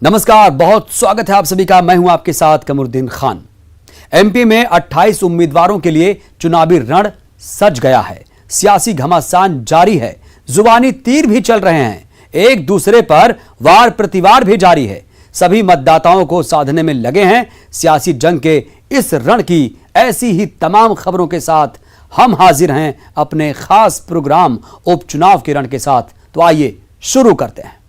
नमस्कार, बहुत स्वागत है आप सभी का। मैं हूं आपके साथ कमरुद्दीन खान। एमपी में 28 उम्मीदवारों के लिए चुनावी रण सज गया है। सियासी घमासान जारी है, जुबानी तीर भी चल रहे हैं, एक दूसरे पर वार प्रतिवार भी जारी है। सभी मतदाताओं को साधने में लगे हैं। सियासी जंग के इस रण की ऐसी ही तमाम खबरों के साथ हम हाजिर हैं अपने खास प्रोग्राम उपचुनाव के रण के साथ। तो आइए शुरू करते हैं।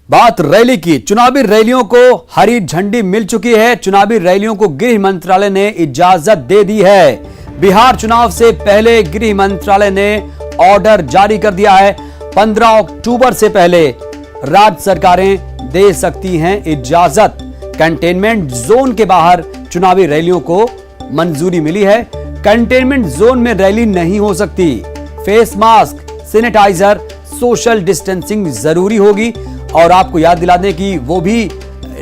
बात रैली की। चुनावी रैलियों को हरी झंडी मिल चुकी है। चुनावी रैलियों को गृह मंत्रालय ने इजाजत दे दी है। बिहार चुनाव से पहले गृह मंत्रालय ने ऑर्डर जारी कर दिया है। 15 अक्टूबर से पहले राज्य सरकारें दे सकती हैं इजाजत। कंटेनमेंट जोन के बाहर चुनावी रैलियों को मंजूरी मिली है। कंटेनमेंट जोन में रैली नहीं हो सकती। Face mask, sanitiser, social distancing जरूरी होगी। और आपको याद दिला दें कि वो भी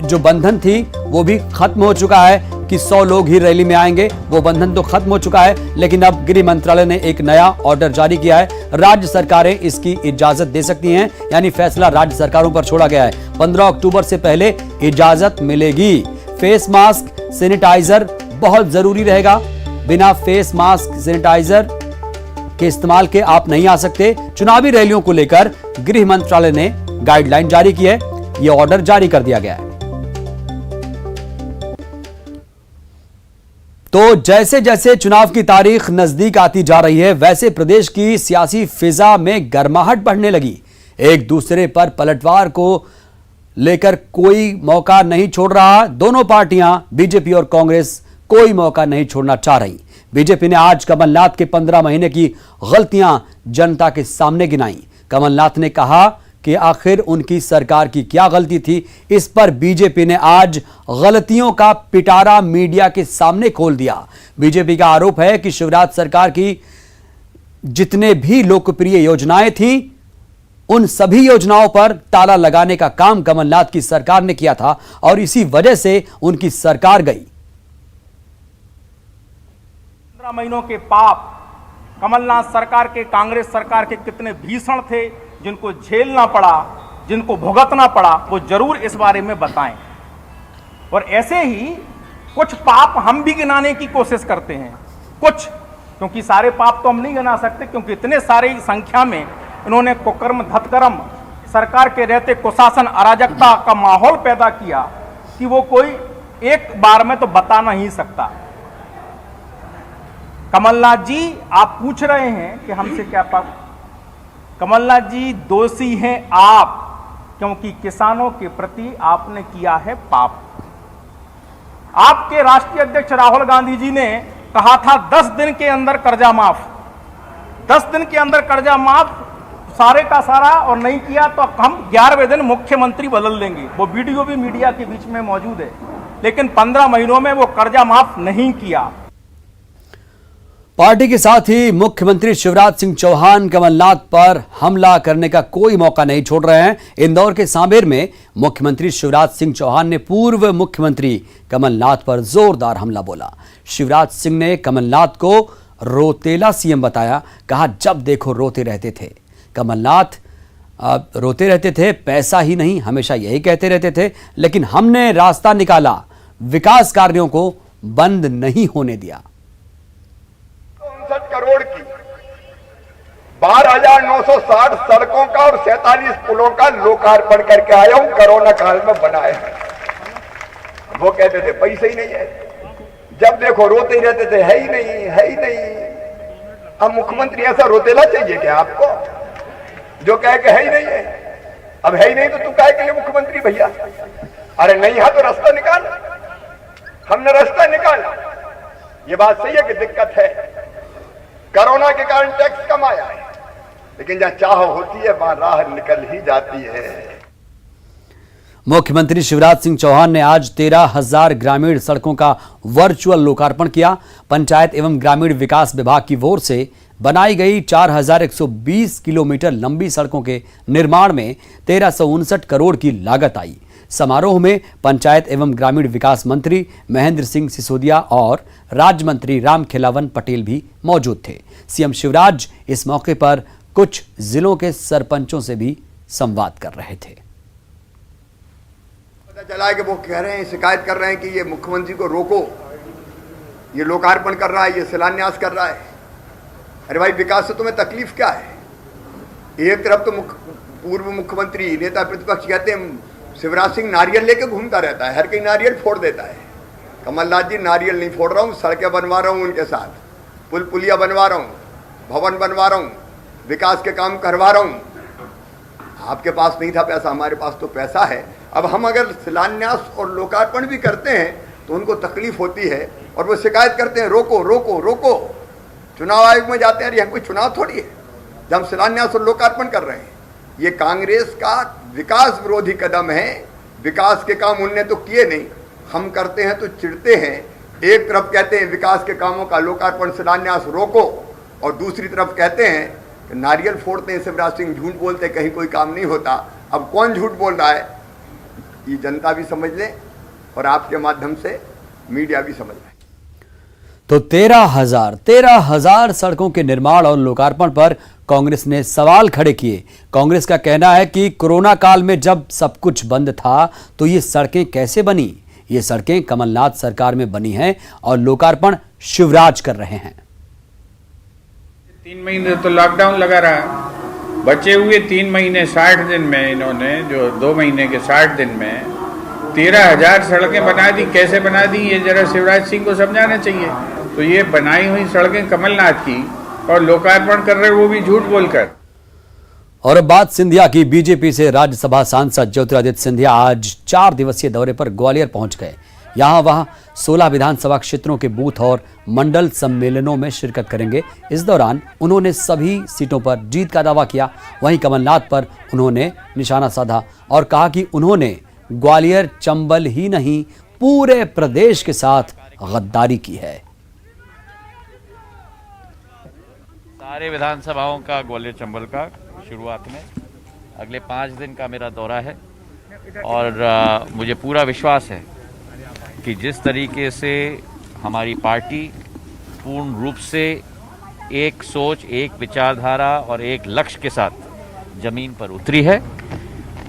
जो बंधन थी वो भी खत्म हो चुका है कि 100 लोग ही रैली में आएंगे। वो बंधन तो खत्म हो चुका है, लेकिन अब गृह मंत्रालय ने एक नया ऑर्डर जारी किया है। राज्य सरकारें इसकी इजाजत दे सकती हैं, यानी फैसला राज्य सरकारों पर छोड़ा गया है। 15 अक्टूबर से पहले इजाजत मिलेगी। फेस मास्क, सैनिटाइजर बहुत जरूरी रहेगा। बिना फेस मास्क, सैनिटाइजर के इस्तेमाल के आप नहीं आ सकते। चुनावी रैलियों को लेकर गृह मंत्रालय ने गाइडलाइन जारी की है। यह ऑर्डर जारी कर दिया गया है। तो जैसे जैसे चुनाव की तारीख नजदीक आती जा रही है, वैसे प्रदेश की सियासी फिजा में गर्माहट बढ़ने लगी। एक दूसरे पर पलटवार को लेकर कोई मौका नहीं छोड़ रहा। दोनों पार्टियां बीजेपी और कांग्रेस कोई मौका नहीं छोड़ना चाह रही। बीजेपी ने आज कमलनाथ के 15 महीने की गलतियां जनता के सामने गिनाई। कमलनाथ ने कहा कि आखिर उनकी सरकार की क्या गलती थी। इस पर बीजेपी ने आज गलतियों का पिटारा मीडिया के सामने खोल दिया। बीजेपी का आरोप है कि शिवराज सरकार की जितने भी लोकप्रिय योजनाएं थीं, उन सभी योजनाओं पर ताला लगाने का काम कमलनाथ की सरकार ने किया था और इसी वजह से उनकी सरकार गई। 15 महीनों के पाप कमलनाथ सरकार के, कांग्रेस सरकार के कितने भीषण थे, जिनको झेलना पड़ा, जिनको भुगतना पड़ा, वो जरूर इस बारे में बताएं। और ऐसे ही कुछ पाप हम भी गिनाने की कोशिश करते हैं, कुछ, क्योंकि सारे पाप तो हम नहीं गिना सकते, क्योंकि इतने सारे संख्या में इन्होंने कुकर्म धतकर्म सरकार के रहते कुशासन अराजकता का माहौल पैदा किया कि वो कोई एक बार में तो बता नहीं सकता। कमलनाथ जी, आप पूछ रहे हैं कि हमसे क्या पाप। कमलनाथ जी, दोषी हैं आप, क्योंकि किसानों के प्रति आपने किया है पाप। आपके राष्ट्रीय अध्यक्ष राहुल गांधी जी ने कहा था 10 दिन के अंदर कर्जा माफ, 10 दिन के अंदर कर्जा माफ सारे का सारा, और नहीं किया तो हम 11वें दिन मुख्यमंत्री बदल देंगे। वो वीडियो भी मीडिया के बीच में मौजूद है। लेकिन 15 महीनों में वो कर्जा माफ नहीं किया। पार्टी के साथ ही मुख्यमंत्री शिवराज सिंह चौहान कमलनाथ पर हमला करने का कोई मौका नहीं छोड़ रहे हैं। इंदौर के सांभर में मुख्यमंत्री शिवराज सिंह चौहान ने पूर्व मुख्यमंत्री कमलनाथ पर जोरदार हमला बोला। शिवराज सिंह ने कमलनाथ को रोतेला सीएम बताया। कहा, जब देखो रोते रहते थे। कमलनाथ रोते रहते थे, पैसा ही नहीं, हमेशा यही कहते रहते थे, लेकिन हमने रास्ता निकाला, विकास कार्यों को बंद नहीं होने दिया। 59 करोड़ की 12,960 सड़कों का और 47 पुलों का लोकार्पण करके आया हूं, कोरोना काल में बनाए हैं। वो कहते थे पैसे ही नहीं है, जब देखो रोते ही रहते थे, है ही नहीं, है ही नहीं। अब मुख्यमंत्री ऐसा रोतेला चाहिए क्या आपको, जो कहे कि है ही नहीं है। अब है ही नहीं तो तू कहे के लिए मुख्यमंत्री भैया। अरे नहीं है तो रास्ता निकाल। हमने रास्ता निकाला। ये बात सही है कि दिक्कत है, कोरोना के कारण टैक्स कम आया है, लेकिन जहां चाह होती है वहां राह निकल ही जाती है। मुख्यमंत्री शिवराज सिंह चौहान ने आज 13,000 ग्रामीण सड़कों का वर्चुअल लोकार्पण किया। पंचायत एवं ग्रामीण विकास विभाग की ओर से बनाई गई 4,120 किलोमीटर लंबी सड़कों के निर्माण में 1,359 करोड़ की लागत आई। समारोह में पंचायत एवं ग्रामीण विकास मंत्री महेंद्र सिंह सिसोदिया और राज्य मंत्री रामखेलावन पटेल भी मौजूद थे। सीएम शिवराज इस मौके पर कुछ जिलों के सरपंचों से भी संवाद कर रहे थे। पता चला है कि वो कह रहे हैं, शिकायत कर रहे हैं कि ये मुख्यमंत्री को रोको, ये लोकार्पण कर रहा है, ये शिलान्यास कर रहा है। अरे भाई, विकास से तुम्हें तकलीफ क्या है? एक तरफ तो पूर्व मुख्यमंत्री नेता प्रतिपक्ष कहते हैं शिवराज सिंह नारियल लेके घूमता रहता है, हर कहीं नारियल फोड़ देता है। कमलनाथ जी, नारियल नहीं फोड़ रहा हूँ, सड़कें बनवा रहा हूँ उनके साथ, पुल पुलिया बनवा रहा हूँ, भवन बनवा रहा हूँ, विकास के काम करवा रहा हूँ। आपके पास नहीं था पैसा, हमारे पास तो पैसा है। अब हम अगर शिलान्यास और लोकार्पण भी करते हैं तो उनको तकलीफ होती है और वो शिकायत करते हैं, रोको रोको रोको। चुनाव आयोग में जाते हैं, यहाँ कोई चुनाव थोड़ी है जब हम शिलान्यास और लोकार्पण कर रहे हैं। ये कांग्रेस का विकास विरोधी कदम है। विकास के काम उनने तो किए नहीं, हम करते हैं तो चिढ़ते हैं। एक तरफ कहते हैं विकास के कामों का लोकार्पण शिलान्यास रोको, और दूसरी तरफ कहते हैं कि नारियल फोड़ते हैं शिवराज सिंह, झूठ बोलते हैं, कहीं कोई काम नहीं होता। अब कौन झूठ बोल रहा है ये जनता भी समझ ले और आपके माध्यम से मीडिया भी समझ ले। तो 13,000 सड़कों के निर्माण और लोकार्पण पर कांग्रेस ने सवाल खड़े किए। कांग्रेस का कहना है कि कोरोना काल में जब सब कुछ बंद था तो ये सड़कें कैसे बनी? ये सड़कें कमलनाथ सरकार में बनी हैं और लोकार्पण शिवराज कर रहे हैं। 3 महीने तो लॉकडाउन लगा रहा, बचे हुए 3 महीने 60 दिन में इन्होंने, जो 2 महीने के 60 दिन में 13,000 सड़कें बना दी। कैसे बना दी ये जरा शिवराज सिंह को समझाना चाहिए। तो ये बनाई हुई सड़कें कमलनाथ की और लोकार्पण कर रहे वो भी झूठ बोलकर। और अब बात सिंधिया की। बीजेपी से राज्यसभा सांसद ज्योतिरादित्य सिंधिया आज 4 दिवसीय दौरे पर ग्वालियर पहुंच गए। यहां वहां 16 विधानसभा क्षेत्रों के बूथ और मंडल सम्मेलनों में शिरकत करेंगे। इस दौरान उन्होंने सभी सीटों पर जीत का दावा किया। वहीं कमलनाथ पर उन्होंने निशाना साधा और कहा कि उन्होंने ग्वालियर चंबल ही नहीं पूरे प्रदेश के साथ गद्दारी की है। सारे विधानसभाओं का ग्वालियर चंबल का शुरुआत में अगले 5 दिन का मेरा दौरा है और मुझे पूरा विश्वास है कि जिस तरीके से हमारी पार्टी पूर्ण रूप से एक सोच, एक विचारधारा और एक लक्ष्य के साथ जमीन पर उतरी है,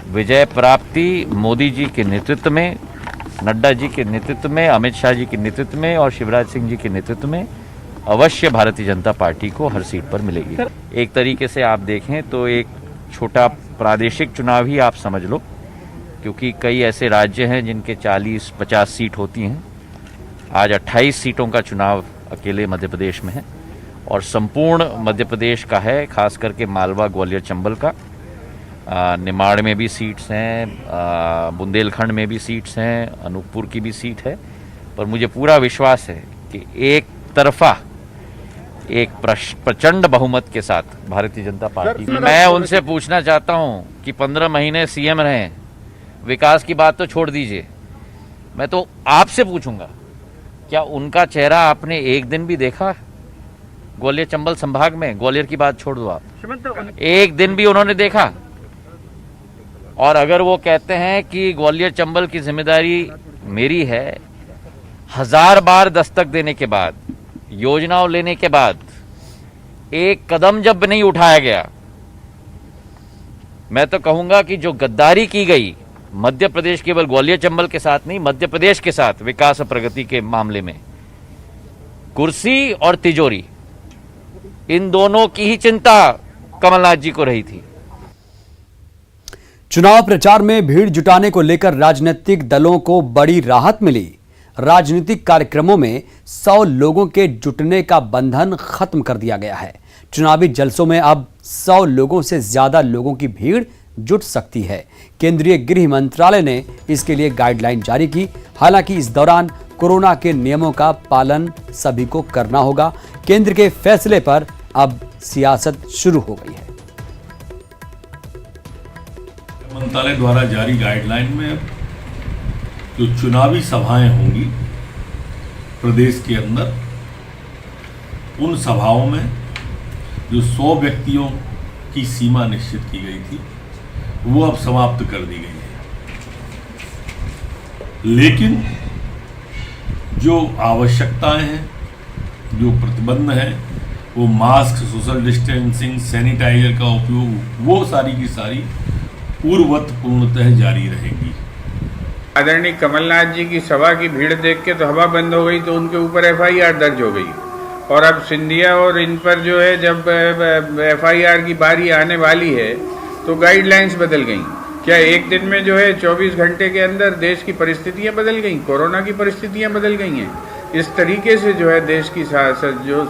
विजय प्राप्ति मोदी जी के नेतृत्व में, नड्डा जी के नेतृत्व में, अमित शाह जी के नेतृत्व में और शिवराज सिंह जी के नेतृत्व में अवश्य भारतीय जनता पार्टी को हर सीट पर मिलेगी। एक तरीके से आप देखें तो एक छोटा प्रादेशिक चुनाव ही आप समझ लो, क्योंकि कई ऐसे राज्य हैं जिनके 40-50 सीट होती हैं। आज 28 सीटों का चुनाव अकेले मध्य प्रदेश में है और संपूर्ण मध्य प्रदेश का है, खास करके मालवा, ग्वालियर, चंबल का। निमाड़ में भी सीट्स हैं, बुंदेलखंड में भी सीट्स हैं, अनूपपुर की भी सीट है। पर मुझे पूरा विश्वास है कि एक तरफा एक प्रचंड बहुमत के साथ भारतीय जनता पार्टी। मैं उनसे पूछना चाहता हूं कि 15 महीने सीएम रहे, विकास की बात तो छोड़ दीजिए, मैं तो आपसे पूछूंगा क्या उनका चेहरा आपने एक दिन भी देखा ग्वालियर चंबल संभाग में? ग्वालियर की बात छोड़ दो आप, एक दिन भी उन्होंने देखा? और अगर वो कहते हैं कि ग्वालियर चंबल की जिम्मेदारी मेरी है, 1000 बार दस्तक देने के बाद, योजनाओं लेने के बाद एक कदम जब नहीं उठाया गया, मैं तो कहूंगा कि जो गद्दारी की गई मध्य प्रदेश, केवल ग्वालियर चंबल के साथ नहीं, मध्य प्रदेश के साथ विकास और प्रगति के मामले में, कुर्सी और तिजोरी, इन दोनों की ही चिंता कमलनाथ जी को रही थी। चुनाव प्रचार में भीड़ जुटाने को लेकर राजनीतिक दलों को बड़ी राहत मिली। राजनीतिक कार्यक्रमों में 100 लोगों के जुटने का बंधन खत्म कर दिया गया है। चुनावी जलसों में अब 100 लोगों से ज्यादा लोगों की भीड़ जुट सकती है। केंद्रीय गृह मंत्रालय ने इसके लिए गाइडलाइन जारी की। हालांकि इस दौरान कोरोना के नियमों का पालन सभी को करना होगा। केंद्र के फैसले पर अब सियासत शुरू हो गई है। मंत्रालय द्वारा जारी गाइडलाइन में जो चुनावी सभाएं होंगी प्रदेश के अंदर, उन सभाओं में जो 100 व्यक्तियों की सीमा निश्चित की गई थी वो अब समाप्त कर दी गई है। लेकिन जो आवश्यकताएं हैं, जो प्रतिबंध हैं, वो मास्क, सोशल डिस्टेंसिंग, सैनिटाइजर का उपयोग, वो सारी की सारी पूर्ववत पूर्णतः जारी रहेगी। आदरणीय कमलनाथ जी की सभा की भीड़ देख के तो हवा बंद हो गई, तो उनके ऊपर एफआईआर दर्ज हो गई। और अब सिंधिया और इन पर जो है, जब एफआईआर की बारी आने वाली है तो गाइडलाइंस बदल गई। क्या एक दिन में जो है 24 घंटे के अंदर देश की परिस्थितियां बदल गई, कोरोना की परिस्थितियां बदल गई हैं? इस तरीके से जो है देश की जो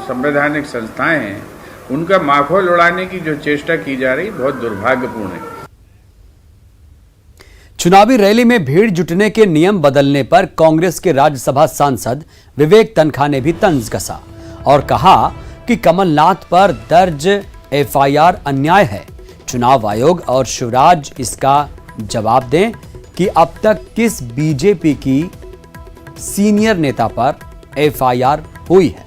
संवैधानिक संस्थाएं हैं उनका माखौल उड़ाने की जो चेष्टा की जा रही, बहुत दुर्भाग्यपूर्ण है। चुनावी रैली में भीड़ जुटने के नियम बदलने पर कांग्रेस के राज्यसभा सांसद विवेक तनखा ने भी तंज कसा और कहा कि कमलनाथ पर दर्ज एफआईआर अन्याय है। चुनाव आयोग और शिवराज इसका जवाब दें कि अब तक किस बीजेपी की सीनियर नेता पर एफआईआर हुई है।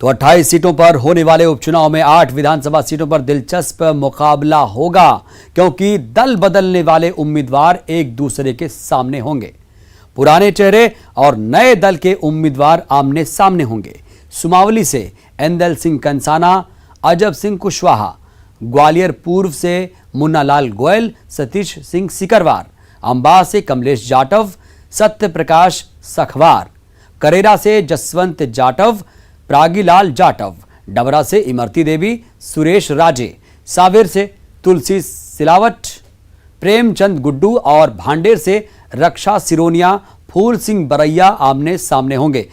तो 28 सीटों पर होने वाले उपचुनाव में 8 विधानसभा सीटों पर दिलचस्प मुकाबला होगा, क्योंकि दल बदलने वाले उम्मीदवार एक दूसरे के सामने होंगे। पुराने चेहरे और नए दल के उम्मीदवार आमने सामने होंगे। सुमावली से एंदल सिंह कंसाना, अजब सिंह कुशवाहा, ग्वालियर पूर्व से मुन्ना लाल गोयल, सतीश सिंह सिकरवार, अंबा से कमलेश जाटव, सत्य प्रकाश सखवार, करेरा से जसवंत जाटव, प्रागीलाल जाटव, डबरा से इमरती देवी, सुरेश राजे, सावेर से तुलसी सिलावट, प्रेमचंद गुड्डू और भांडेर से रक्षा सिरोनिया, फूल सिंह बरैया आमने सामने होंगे।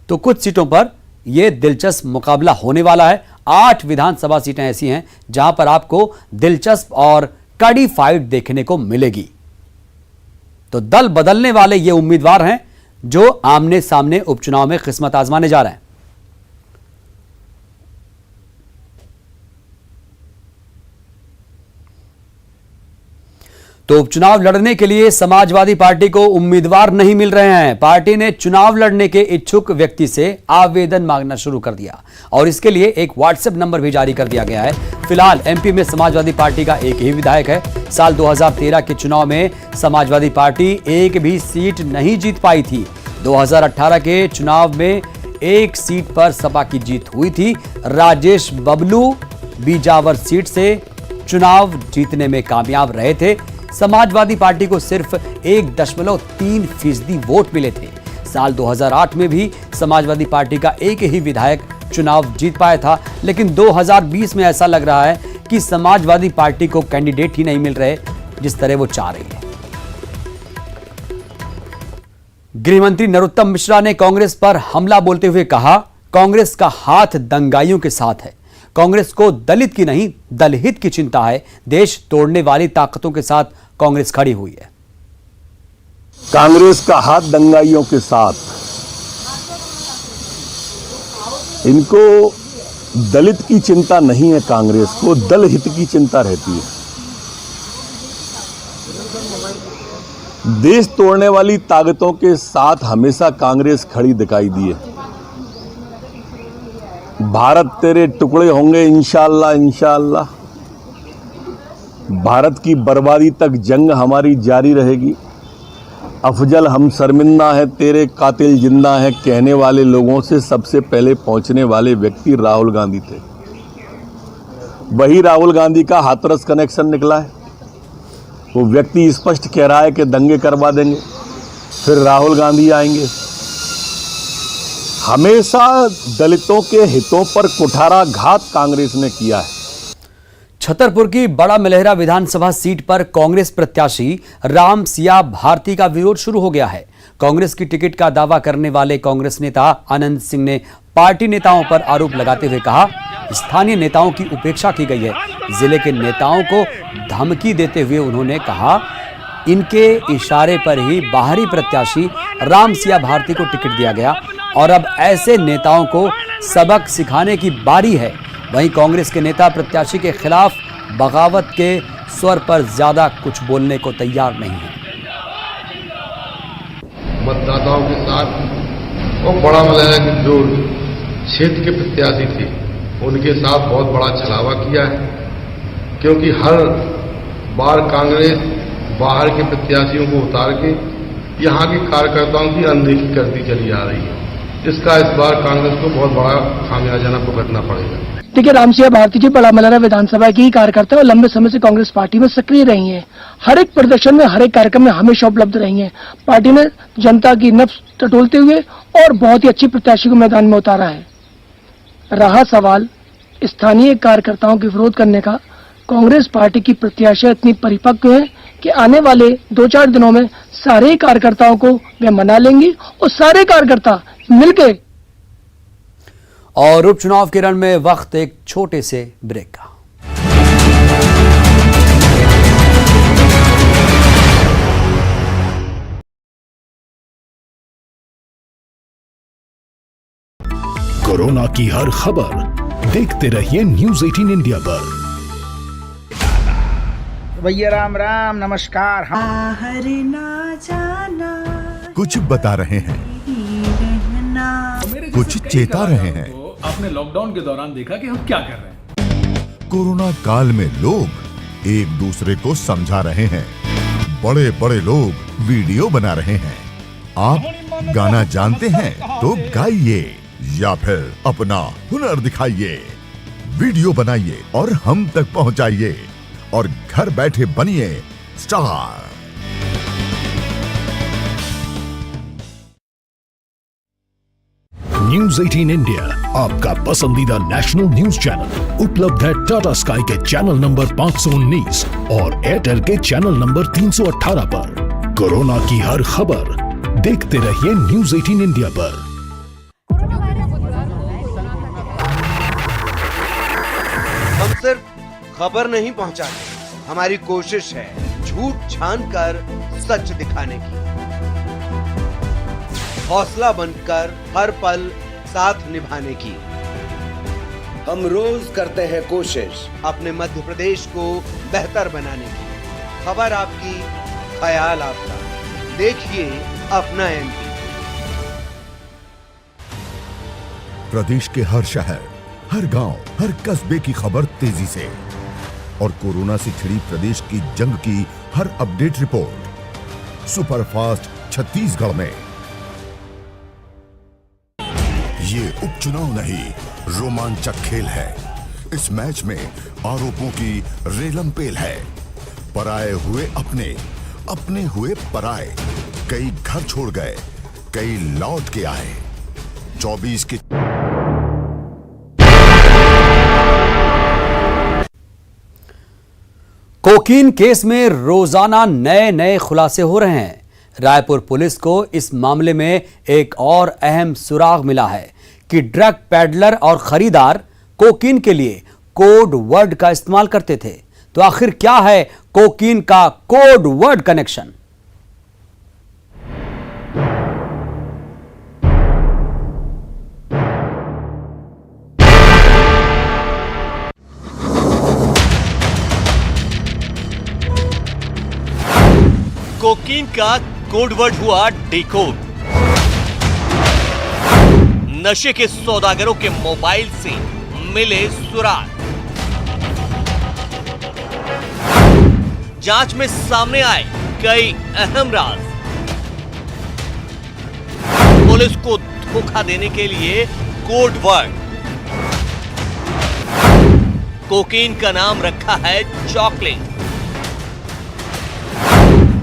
तो कुछ सीटों पर यह दिलचस्प मुकाबला होने वाला है। 8 विधानसभा सीटें ऐसी हैं जहां पर आपको दिलचस्प और कड़ी फाइट देखने को मिलेगी। तो दल बदलने वाले ये उम्मीदवार हैं जो आमने सामने उपचुनाव में किस्मत आजमाने जा रहे हैं। तो उपचुनाव लड़ने के लिए समाजवादी पार्टी को उम्मीदवार नहीं मिल रहे हैं। पार्टी ने चुनाव लड़ने के इच्छुक व्यक्ति से आवेदन मांगना शुरू कर दिया और इसके लिए एक व्हाट्सएप नंबर भी जारी कर दिया गया है। फिलहाल एमपी में समाजवादी पार्टी का एक ही विधायक है। साल 2013 के चुनाव में समाजवादी पार्टी एक भी सीट नहीं जीत पाई थी। 2018 के चुनाव में एक सीट पर सपा की जीत हुई थी। राजेश बबलू बीजावर सीट से चुनाव जीतने में कामयाब रहे थे। समाजवादी पार्टी को सिर्फ 1.3% वोट मिले थे। साल 2008 में भी समाजवादी पार्टी का एक ही विधायक चुनाव जीत पाया था, लेकिन 2020 में ऐसा लग रहा है कि समाजवादी पार्टी को कैंडिडेट ही नहीं मिल रहे जिस तरह वो चाह रही है। गृह मंत्री नरोत्तम मिश्रा ने कांग्रेस पर हमला बोलते हुए कहा, कांग्रेस का हाथ दंगाइयों के साथ है। कांग्रेस को दलित की नहीं दलहित की चिंता है। देश तोड़ने वाली ताकतों के साथ कांग्रेस खड़ी हुई है। कांग्रेस का हाथ दंगाइयों के साथ। इनको दलित की चिंता नहीं है, कांग्रेस को दलहित की चिंता रहती है। देश तोड़ने वाली ताकतों के साथ हमेशा कांग्रेस खड़ी दिखाई दी है। भारत तेरे टुकड़े होंगे इंशाअल्लाह इंशाअल्लाह। भारत की बर्बादी तक जंग हमारी जारी रहेगी। अफजल हम शर्मिंदा है, तेरे कातिल जिंदा है कहने वाले लोगों से सबसे पहले पहुंचने वाले व्यक्ति राहुल गांधी थे। वही राहुल गांधी का हाथरस कनेक्शन निकला है। वो व्यक्ति स्पष्ट कह रहा है कि दंगे करवा देंगे, फिर राहुल गांधी आएंगे। हमेशा दलितों के हितों पर कुठाराघात कांग्रेस ने किया है। छतरपुर की बड़ा मलहरा विधानसभा सीट पर कांग्रेस प्रत्याशी राम सिया भारती का विरोध शुरू हो गया है। कांग्रेस की टिकट का दावा करने वाले कांग्रेस नेता आनंद सिंह ने पार्टी नेताओं पर आरोप लगाते हुए कहा, स्थानीय नेताओं की उपेक्षा की गई है। जिले के नेताओं को धमकी देते हुए उन्होंने कहा, इनके इशारे पर ही बाहरी प्रत्याशी राम सिया भारती को टिकट दिया गया और अब ऐसे नेताओं को सबक सिखाने की बारी है। वहीं कांग्रेस के नेता प्रत्याशी के खिलाफ बगावत के स्वर पर ज्यादा कुछ बोलने को तैयार नहीं है। मतदाताओं के साथ और बड़ा मलहरा के जो क्षेत्र के प्रत्याशी थे उनके साथ बहुत बड़ा छलावा किया है, क्योंकि हर बार कांग्रेस बाहर के प्रत्याशियों को उतार के यहाँ के कार्यकर्ताओं की अनदेखी करती चली जा रही है, जिसका इस बार कांग्रेस को बहुत बड़ा खामियाजा भुगतना पड़ेगा। देखिए, रामसिंह भारती जी बड़ा मलहरा विधानसभा की ही कार्यकर्ता और लंबे समय से कांग्रेस पार्टी में सक्रिय रही हैं। हर एक प्रदर्शन में, हर एक कार्यक्रम में हमेशा उपलब्ध रही हैं। पार्टी ने जनता की नब्ज टटोलते हुए और बहुत ही अच्छी प्रत्याशी को मैदान में उतारा है। रहा सवाल स्थानीय कार्यकर्ताओं के विरोध करने का, कांग्रेस पार्टी की प्रत्याशी इतनी परिपक्व है कि आने वाले 2-4 दिनों में सारे कार्यकर्ताओं को वे मना लेंगी और सारे कार्यकर्ता मिलकर। और उपचुनाव के रण में वक्त एक छोटे से ब्रेक का। कोरोना की हर खबर देखते रहिए न्यूज़ 18 इंडिया पर। भैया राम राम, नमस्कार। बाहर ना जाना, कुछ बता रहे हैं, कुछ चेता रहे हैं। आपने लॉकडाउन के दौरान देखा कि हम क्या कर रहे हैं। कोरोना काल में लोग एक दूसरे को समझा रहे हैं, बड़े बड़े लोग वीडियो बना रहे हैं। आप गाना जानते हैं तो गाइए या फिर अपना हुनर दिखाइए, वीडियो बनाइए और हम तक पहुंचाइए और घर बैठे बनिए स्टार। न्यूज़ 18 इंडिया आपका पसंदीदा नेशनल न्यूज चैनल उपलब्ध है टाटा स्काई के चैनल नंबर 519 और एयरटेल के चैनल नंबर 318 पर। कोरोना की हर खबर देखते रहिए न्यूज़ 18 इंडिया पर। हम सिर्फ खबर नहीं पहुंचाते, हमारी कोशिश है झूठ छानकर सच दिखाने की, हौसला बनकर हर पल साथ निभाने की। हम रोज करते हैं कोशिश अपने मध्य प्रदेश को बेहतर बनाने की। खबर आपकी, ख्याल आपका, देखिए अपना एमपी। प्रदेश के हर शहर, हर गांव, हर कस्बे की खबर तेजी से और कोरोना से छिड़ी प्रदेश की जंग की हर अपडेट रिपोर्ट सुपरफास्ट छत्तीसगढ़ में। ये उपचुनाव नहीं, रोमांचक खेल है। इस मैच में आरोपों की रेलम पेल है। पराए हुए अपने, अपने हुए पराए। कई घर छोड़ गए, कई लौट के आए। 24 की कोकीन केस में रोजाना नए नए खुलासे हो रहे हैं। रायपुर पुलिस को इस मामले में एक और अहम सुराग मिला है कि ड्रग पैडलर और खरीदार कोकीन के लिए कोड वर्ड का इस्तेमाल करते थे। तो आखिर क्या है कोकीन का कोड वर्ड कनेक्शन? कोकीन का कोडवर्ड हुआ डिकोड। नशे के सौदागरों के मोबाइल से मिले सुराग। जांच में सामने आए कई अहम राज। पुलिस को धोखा देने के लिए कोड वर्ड। कोकीन का नाम रखा है चॉकलेट।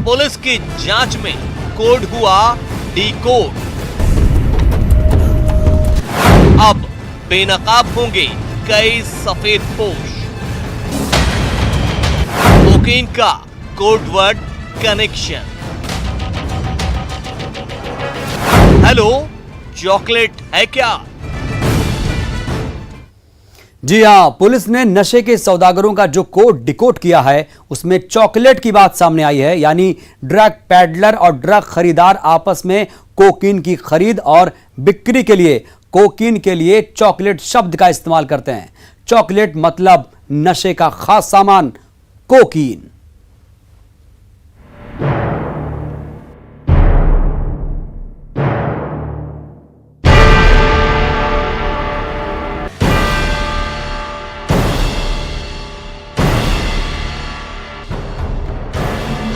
पुलिस की जांच में कोड हुआ डिकोड। अब बेनकाब होंगे कई सफेद पोश। कोकीन का कोडवर्ड कनेक्शन। हेलो, चॉकलेट है क्या? जी हां, पुलिस ने नशे के सौदागरों का जो कोड डिकोड किया है उसमें चॉकलेट की बात सामने आई है। यानी ड्रग पैडलर और ड्रग खरीदार आपस में कोकीन की खरीद और बिक्री के लिए कोकीन के लिए चॉकलेट शब्द का इस्तेमाल करते हैं। चॉकलेट मतलब नशे का खास सामान कोकीन।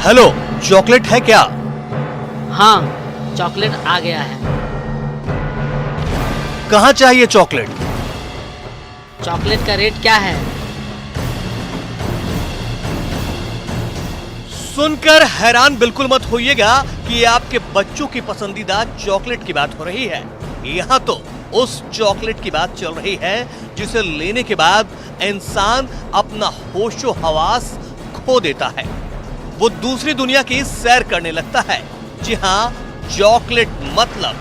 हेलो, चॉकलेट है क्या? हाँ, चॉकलेट आ गया है। कहाँ चाहिए चॉकलेट? चॉकलेट का रेट क्या है? सुनकर हैरान बिल्कुल मत होइएगा कि आपके बच्चों की पसंदीदा चॉकलेट की बात हो रही है। यहाँ तो उस चॉकलेट की बात चल रही है जिसे लेने के बाद इंसान अपना होशो हवास खो देता है, वो दूसरी दुनिया की सैर करने लगता है। जी हाँ, चॉकलेट मतलब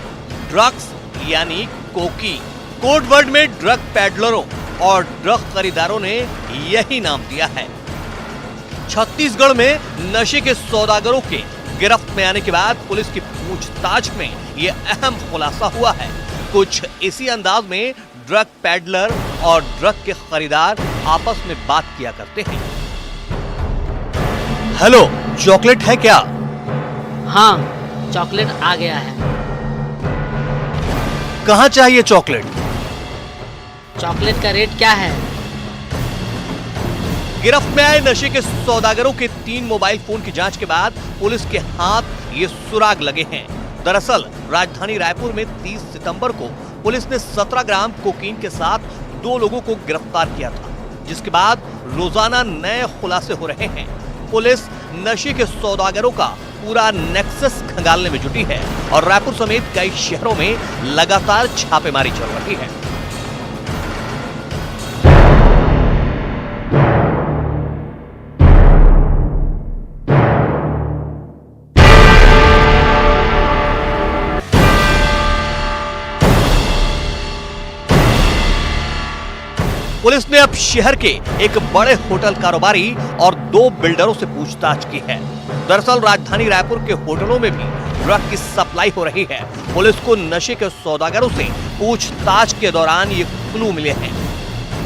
ड्रग्स यानी कोकी। कोड वर्ड में ड्रग पैडलरों और ड्रग खरीदारों ने यही नाम दिया है। छत्तीसगढ़ में नशे के सौदागरों के गिरफ्त में आने के बाद पुलिस की पूछताछ में यह अहम खुलासा हुआ है। कुछ इसी अंदाज में ड्रग पैडलर और ड्रग के खरीदार आपस में बात किया करते हैं। हेलो, चॉकलेट है क्या? हाँ, चॉकलेट आ गया है। कहाँ चाहिए चॉकलेट? चॉकलेट का रेट क्या है? गिरफ्त में आए नशे के सौदागरों के 3 मोबाइल फोन की जांच के बाद पुलिस के हाथ ये सुराग लगे हैं। दरअसल राजधानी रायपुर में 30 सितंबर को पुलिस ने 17 ग्राम कोकीन के साथ 2 लोगों को गिरफ्तार किया था, जिसके बाद रोजाना नए खुलासे हो रहे हैं। पुलिस नशे के सौदागरों का पूरा नेक्सस खंगालने में जुटी है और रायपुर समेत कई शहरों में लगातार छापेमारी चल रही है। पुलिस ने अब शहर के एक बड़े होटल कारोबारी और 2 बिल्डरों से पूछताछ की है। दरअसल राजधानी रायपुर के होटलों में भी ड्रग की सप्लाई हो रही है। पुलिस को नशे के सौदागरों से पूछताछ के दौरान ये क्लू मिले हैं,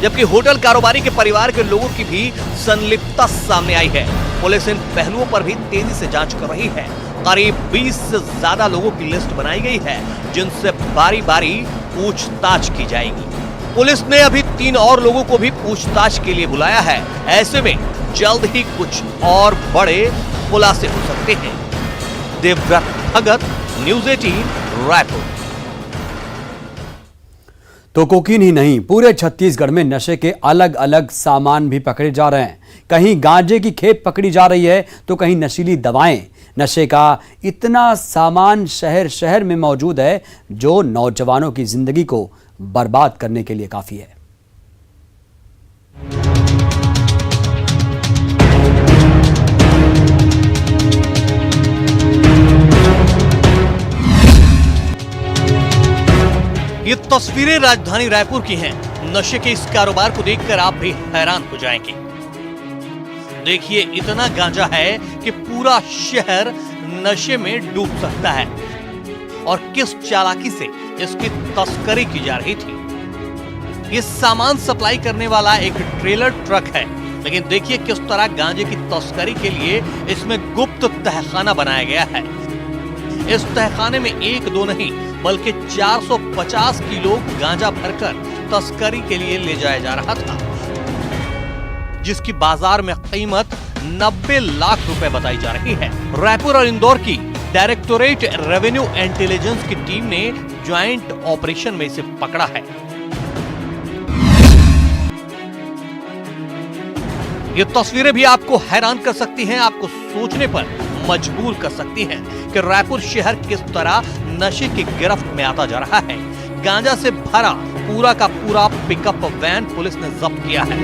जबकि होटल कारोबारी के परिवार के लोगों की भी संलिप्तता सामने आई है। पुलिस इन पहलुओं पर भी तेजी से जांच कर रही है। करीब 20 से ज्यादा लोगों की लिस्ट बनाई गई है, जिनसे बारी बारी पूछताछ की जाएगी। पुलिस ने अभी 3 और लोगों को भी पूछताछ के लिए बुलाया है। ऐसे में जल्द ही कुछ और बड़े खुलासे हो सकते हैं। देवव्रत भगत, न्यूज़ 18 रायपुर। तो कोकीन ही नहीं, पूरे छत्तीसगढ़ में नशे के अलग अलग सामान भी पकड़े जा रहे हैं। कहीं गांजे की खेप पकड़ी जा रही है तो कहीं नशीली दवाएं। नशे का इतना सामान शहर शहर में मौजूद है जो नौजवानों की जिंदगी को बर्बाद करने के लिए काफी है। ये तस्वीरें राजधानी रायपुर की हैं। नशे के इस कारोबार को देखकर आप भी हैरान हो जाएंगे। देखिए, इतना गांजा है कि पूरा शहर नशे में डूब सकता है। और किस चालाकी से इसकी तस्करी की जा रही थी। ये सामान सप्लाई करने वाला एक ट्रेलर ट्रक है, लेकिन देखिए किस तरह गांजे की तस्करी के लिए इसमें गुप्त तहखाना बनाया गया है। इस तहखाने में 1-2 नहीं बल्कि 450 किलो गांजा भरकर तस्करी के लिए ले जाया जा रहा था, जिसकी बाजार में कीमत 90 लाख रुपए बताई जा रही है। रायपुर और इंदौर की डायरेक्टोरेट रेवेन्यू इंटेलिजेंस की टीम ने ज्वाइंट ऑपरेशन में इसे पकड़ा है। ये तस्वीरें भी आपको हैरान कर सकती हैं, आपको सोचने पर मजबूर कर सकती हैं कि रायपुर शहर किस तरह नशे की गिरफ्त में आता जा रहा है। गांजा से भरा पूरा का पूरा पिकअप वैन पुलिस ने जब्त किया है।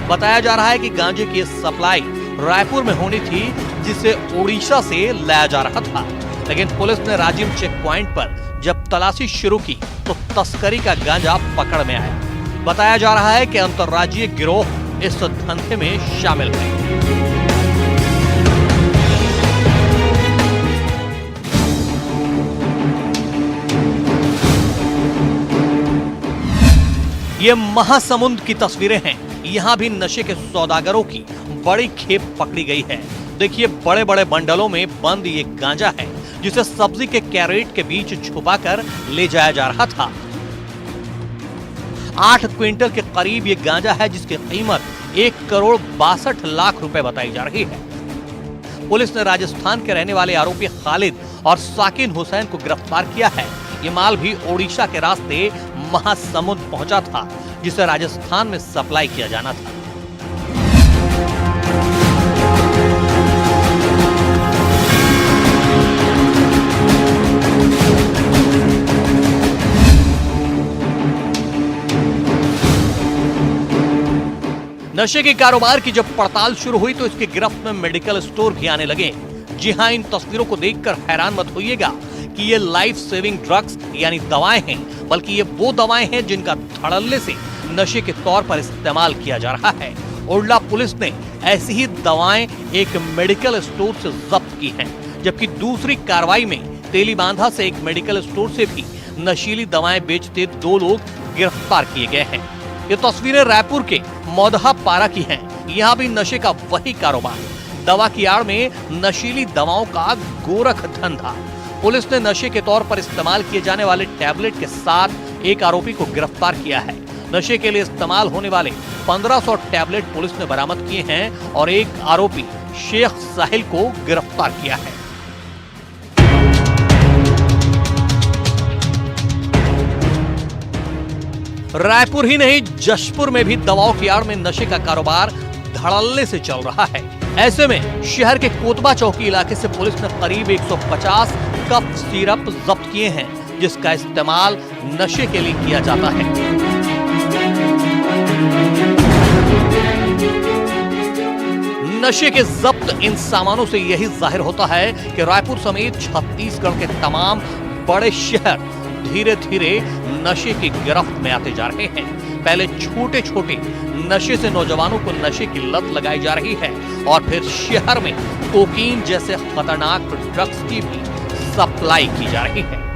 बताया जा रहा है कि गांजे की सप्लाई रायपुर में होनी थी, जिसे ओडिशा से लाया जा रहा था, लेकिन पुलिस ने राजिम चेक पॉइंट पर जब तलाशी शुरू की तो तस्करी का गांजा पकड़ में आया। बताया जा रहा है कि अंतर्राज्यीय गिरोह इस धंधे में शामिल है। ये महासमुंद की तस्वीरें हैं। यहाँ भी नशे के सौदागरों की बड़ी खेप पकड़ी गई है। देखिए, बड़े बड़े बंडलों में बंद ये गांजा है, जिसे सब्जी के कैरेट के बीच छुपाकर ले जाया जा रहा था। 8 क्विंटल के करीब ये गांजा है, जिसकी कीमत 1 करोड़ 62 लाख रुपए बताई जा रही है। पुलिस ने राजस्थान के रहने वाले आरोपी खालिद और साकिन हुसैन को गिरफ्तार किया है। ये माल भी ओडिशा के रास्ते महासमुंद पहुंचा था, जिसे राजस्थान में सप्लाई किया जाना था। नशे के कारोबार की जब पड़ताल शुरू हुई तो इसकी गिरफ्त में मेडिकल स्टोर भी आने लगे। जी हां, इन तस्वीरों को देखकर हैरान मत होइएगा कि ये लाइफ सेविंग ड्रग्स यानी दवाएं हैं, बल्कि ये वो दवाएं हैं जिनका धड़ल्ले से नशे के तौर पर इस्तेमाल किया जा रहा है। ओडला पुलिस ने ऐसी ही दवाएं एक मेडिकल स्टोर से जब्त की हैं, जबकि दूसरी कार्रवाई में तेलीबांधा से एक मेडिकल स्टोर से भी नशीली दवाएं बेचते 2 लोग गिरफ्तार किए गए हैं। ये तस्वीरें रायपुर के मौदहा पारा की हैं। यहाँ भी नशे का वही कारोबार, दवा की आड़ में नशीली दवाओं का गोरख धंधा। पुलिस ने नशे के तौर पर इस्तेमाल किए जाने वाले टैबलेट के साथ एक आरोपी को गिरफ्तार किया है। नशे के लिए इस्तेमाल होने वाले 1500 टैबलेट पुलिस ने बरामद किए हैं और एक आरोपी शेख साहिल को गिरफ्तार किया है। रायपुर ही नहीं, जशपुर में भी दवाओं की आड़ में नशे का कारोबार धड़ल्ले से चल रहा है। ऐसे में शहर के कोतबा चौकी इलाके से पुलिस ने करीब 150 कफ सिरप जब्त किए हैं, जिसका इस्तेमाल नशे के लिए किया जाता है। नशे के जब्त इन सामानों से यही जाहिर होता है कि रायपुर समेत छत्तीसगढ़ के तमाम बड़े शहर धीरे धीरे नशे की गिरफ्त में आते जा रहे हैं। पहले छोटे छोटे नशे से नौजवानों को नशे की लत लगाई जा रही है और फिर शहर में कोकीन जैसे खतरनाक ड्रग्स की भी सप्लाई की जा रही है।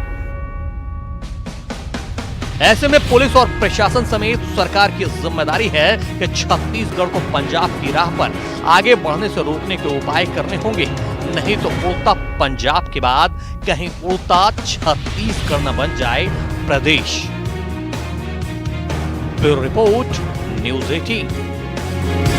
ऐसे में पुलिस और प्रशासन समेत सरकार की जिम्मेदारी है कि छत्तीसगढ़ को पंजाब की राह पर आगे बढ़ने से रोकने के उपाय करने होंगे, नहीं तो उड़ता पंजाब के बाद कहीं उड़ता छत्तीसगढ़ न बन जाए प्रदेश। Bureau report, news 18।